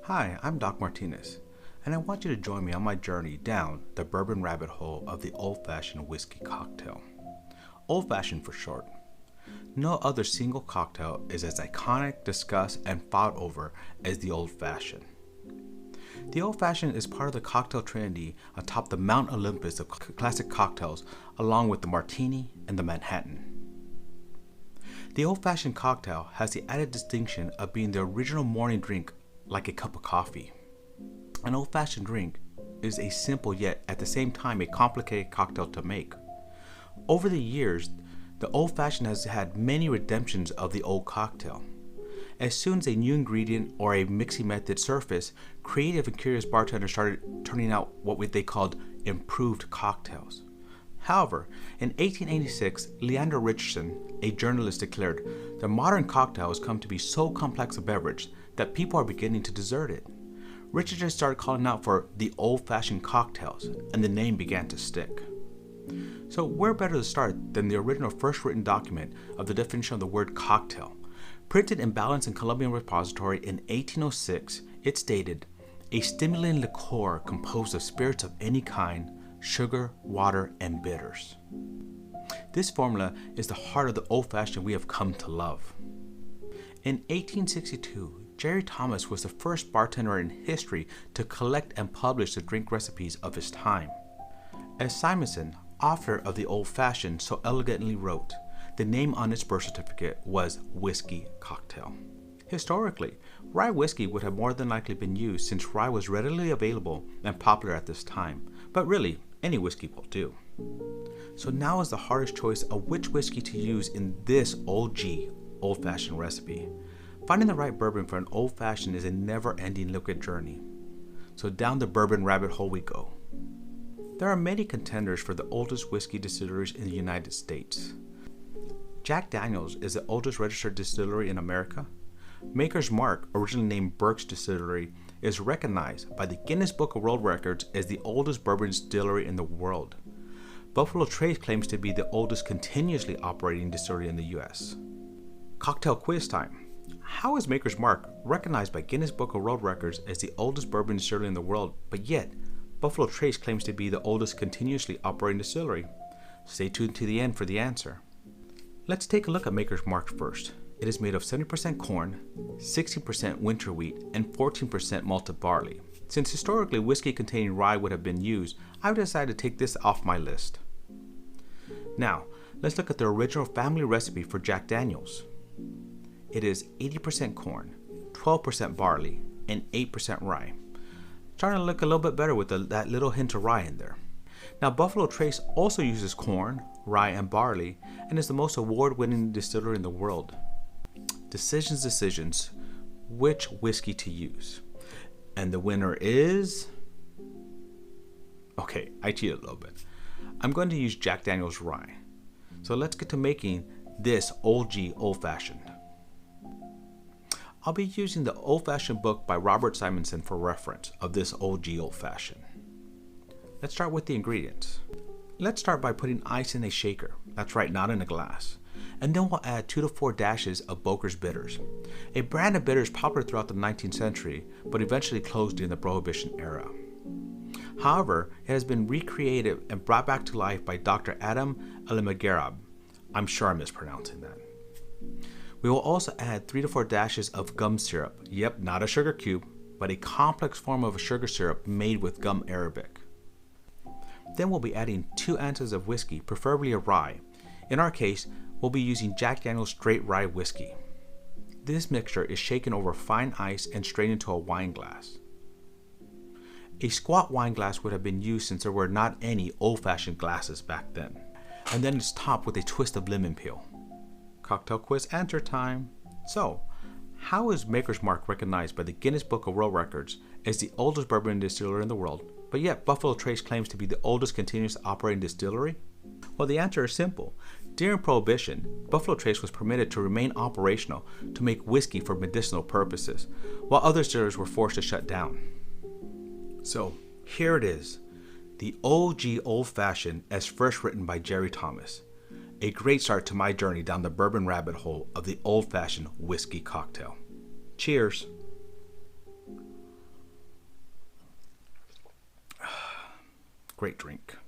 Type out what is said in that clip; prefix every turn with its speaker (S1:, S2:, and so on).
S1: Hi, I'm Doc Martinez, and I want you to join me on my journey down the bourbon rabbit hole of the old-fashioned whiskey cocktail. Old-fashioned for short. No other single cocktail is as iconic, discussed, and fought over as the old-fashioned. The old-fashioned is part of the cocktail trinity atop the Mount Olympus of classic cocktails, along with the martini and the Manhattan. The old-fashioned cocktail has the added distinction of being the original morning drink like a cup of coffee. An old-fashioned drink is a simple yet at the same time a complicated cocktail to make. Over the years, the old-fashioned has had many redemptions of the old cocktail. As soon as a new ingredient or a mixing method surfaced, creative and curious bartenders started turning out what they called improved cocktails. However, in 1886, Leander Richardson, a journalist, declared, "The modern cocktail has come to be so complex a beverage that people are beginning to desert it." Richardson started calling out for the old-fashioned cocktails, and the name began to stick. So where better to start than the original first written document of the definition of the word cocktail? Printed in Balance and Columbian Repository in 1806, it stated, "A stimulant liqueur composed of spirits of any kind, sugar, water, and bitters." This formula is the heart of the old-fashioned we have come to love. In 1862, Jerry Thomas was the first bartender in history to collect and publish the drink recipes of his time. As Simonson, author of the old-fashioned, so elegantly wrote, the name on its birth certificate was whiskey cocktail. Historically, rye whiskey would have more than likely been used since rye was readily available and popular at this time, but really, any whiskey will do. So now is the hardest choice of which whiskey to use in this OG old-fashioned recipe. Finding the right bourbon for an old-fashioned is a never-ending liquid journey. So down the bourbon rabbit hole we go. There are many contenders for the oldest whiskey distilleries in the United States. Jack Daniel's is the oldest registered distillery in America. Maker's Mark, originally named Burke's Distillery, is recognized by the Guinness Book of World Records as the oldest bourbon distillery in the world. Buffalo Trace claims to be the oldest continuously operating distillery in the U.S. Cocktail quiz time. How is Maker's Mark recognized by Guinness Book of World Records as the oldest bourbon distillery in the world, but yet Buffalo Trace claims to be the oldest continuously operating distillery? Stay tuned to the end for the answer. Let's take a look at Maker's Mark first. It is made of 70% corn, 60% winter wheat, and 14% malted barley. Since historically whiskey containing rye would have been used, I decided to take this off my list. Now, let's look at the original family recipe for Jack Daniel's. It is 80% corn, 12% barley, and 8% rye. Starting to look a little bit better with that little hint of rye in there. Now, Buffalo Trace also uses corn, rye, and barley, and is the most award-winning distillery in the world. Decisions. Which whiskey to use? And the winner is... Okay, I cheated a little bit. I'm going to use Jack Daniel's rye. So let's get to making this OG old-fashioned. I'll be using the old-fashioned book by Robert Simonson for reference of this OG old-fashioned. Let's start with the ingredients. Let's start by putting ice in a shaker. That's right, not in a glass. And then we'll add 2 to 4 dashes of Boker's bitters, a brand of bitters popular throughout the 19th century, but eventually closed during the Prohibition era. However, it has been recreated and brought back to life by Dr. Adam Alimagirab. I'm sure I'm mispronouncing that. We will also add 3 to 4 dashes of gum syrup. Yep, not a sugar cube, but a complex form of a sugar syrup made with gum arabic. Then we'll be adding 2 ounces of whiskey, preferably a rye. In our case, we'll be using Jack Daniel's straight rye whiskey. This mixture is shaken over fine ice and strained into a wine glass. A squat wine glass would have been used since there were not any old-fashioned glasses back then. And then it's topped with a twist of lemon peel. Cocktail quiz answer time. So, how is Maker's Mark recognized by the Guinness Book of World Records as the oldest bourbon distillery in the world, but yet Buffalo Trace claims to be the oldest continuous operating distillery? Well, the answer is simple. During Prohibition, Buffalo Trace was permitted to remain operational to make whiskey for medicinal purposes, while other distilleries were forced to shut down. So, here it is, the OG old-fashioned as first written by Jerry Thomas. A great start to my journey down the bourbon rabbit hole of the old-fashioned whiskey cocktail. Cheers! great drink.